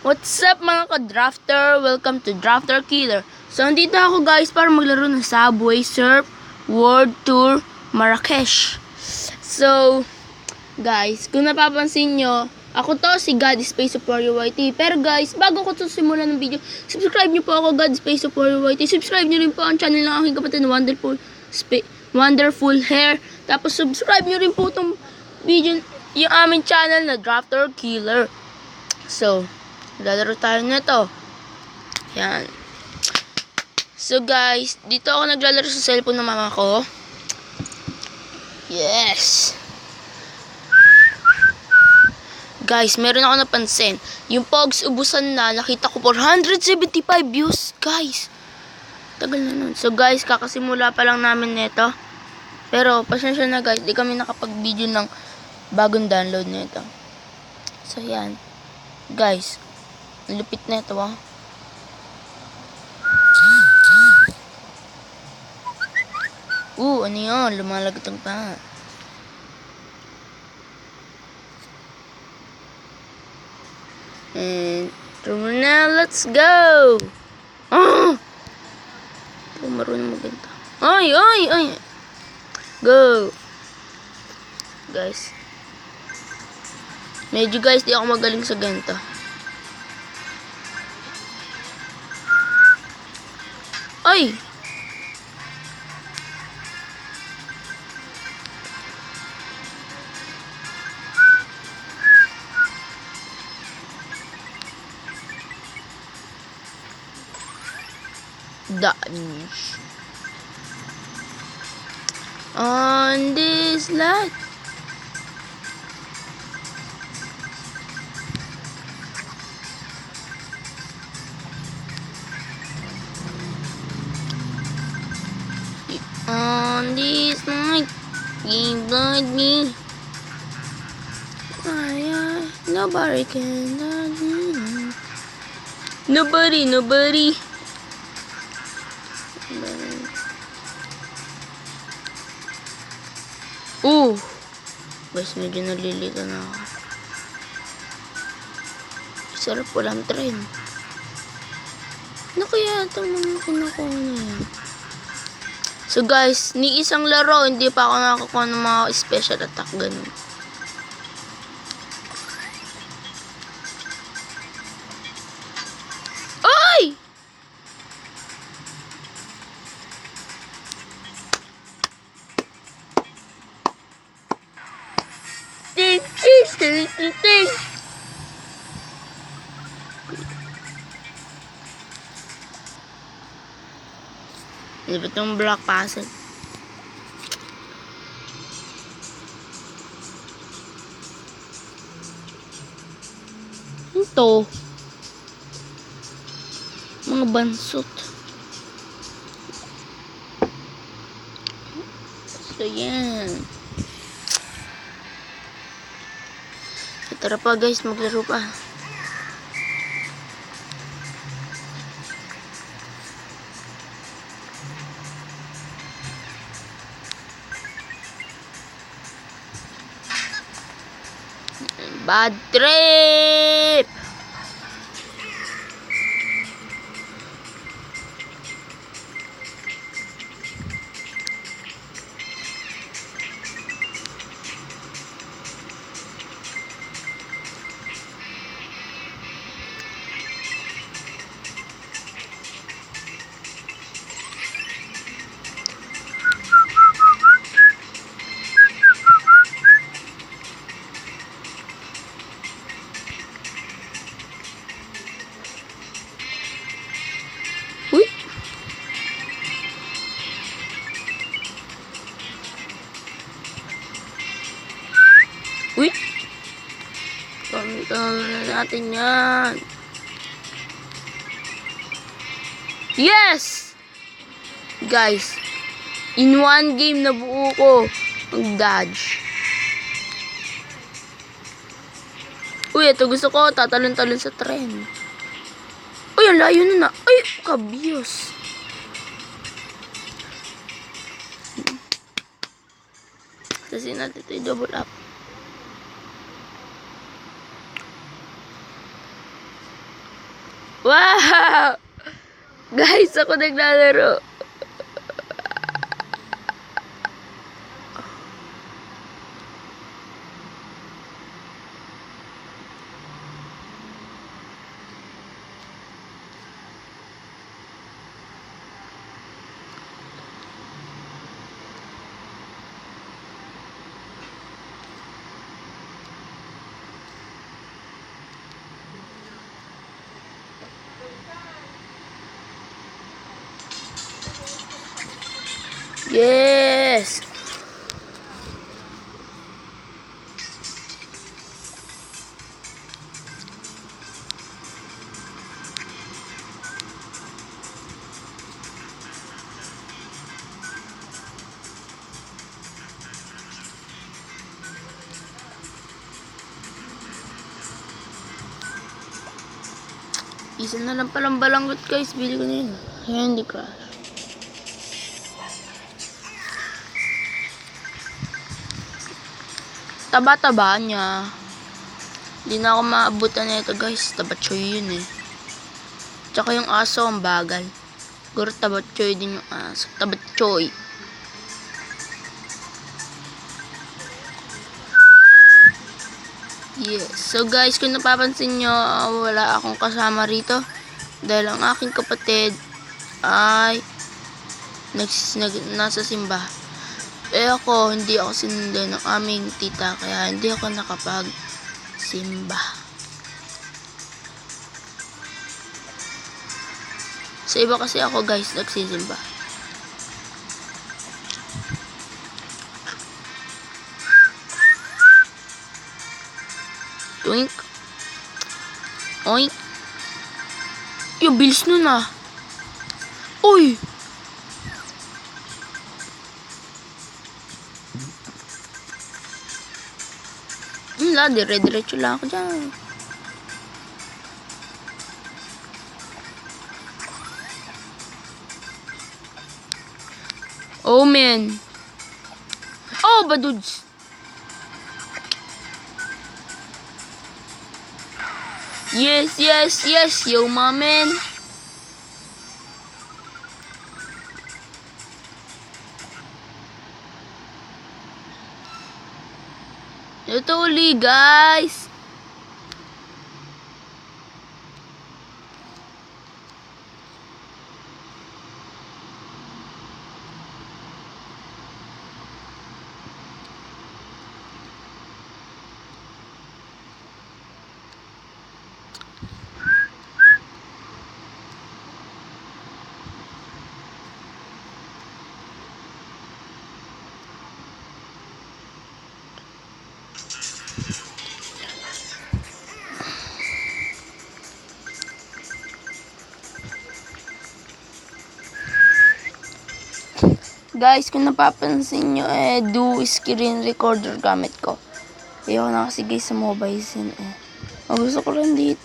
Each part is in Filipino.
What's up mga ka-drafter? Welcome to Drafter Killer. So, andito ako guys para maglaro ng Subway Surf World Tour Marrakesh. So, guys, kung napapansin nyo, ako to si God Space of YT. Pero guys, bago ko to simulan ng video, subscribe nyo po ako, God Space of YT. Subscribe nyo rin po ang channel ng aking kapatid na Wonderful Hair. Tapos subscribe nyo rin po itong video, yung aming channel na Drafter Killer. So, lalaro tayo nito. Yan. So guys, dito ako naglalaro sa cellphone ng mama ko. Yes. Guys, meron ako napansin. Yung pogs ubusan na, nakita ko 475 views, guys. Tagal na nun. So guys, kakasimula pa lang namin nito. Pero pasensya na guys, di kami nakapag-video ng bagong download nito. So yan. Guys, lupit na ito ah. Ano yun? Lumalagatang pa. And now, let's go! Ah! Ito, marunong maganda. Ay! Go! Guys. Medyo guys, di ako magaling sa ganito. Ay! Dodge. On this light. On this night, you blind me. Nobody can love me. Nobody. Guys, medyo nalilito na ako. Sarap walang tren. Ano kaya itong mga kinukuha na yan? So guys, ni isang laro, hindi pa ako nakakuha ng mga special attack ganun. Ay! Di ba itong block passage? Ito. Mga bansot. So, yan. Tara pa guys, maglaro pa. Bad trip! Pamitan na natin yan. Yes! Guys, in one game na buo ko ang dodge. Ito gusto ko, tatalon-talon sa tren. Ang layo na na. Ay, kabiyos. Kasi natin ito double up. Wow! Guys, ako naglalaro. Yes! Isa na lang palang balanggot guys. Bili ko na yun. Candy Crush. Taba-taba niya. Hindi na ako maabutan na ito guys. Tabatchoy yun eh. Tsaka yung aso ang bagal. Siguro tabatchoy din yung aso. Tabatchoy. Yes. So guys, kung napapansin nyo, wala akong kasama rito. Dahil ang aking kapatid ay nasa simba. Ako, hindi ako sinundan ng aming tita. Kaya hindi ako nakapag-simba. Sa iba kasi ako guys, nagsisimba. Twink. Oink. Yung bilis nun ah. Uy! Wala, dire-diretso lang ako dyan. Oh man. Oh, baduds. Yes, yes, yes, yo, my man. Ito uli, guys. Guys, kung napapansin nyo, do screen recorder gamit ko. Ayoko na kasi guys sa mobile scene Ang gusto ko lang dito,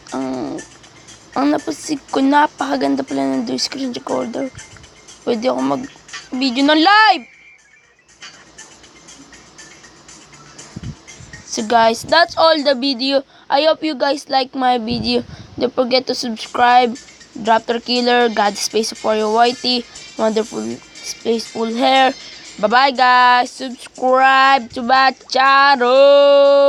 ang napasig ko, napakaganda pala ng do screen recorder. Pwede ako mag-video ng live! So guys, that's all the video. I hope you guys like my video. Don't forget to subscribe. Drafter Killer, God Space for your whitey. Wonderful Spaceful Hair. Bye bye guys. Subscribe to my channel.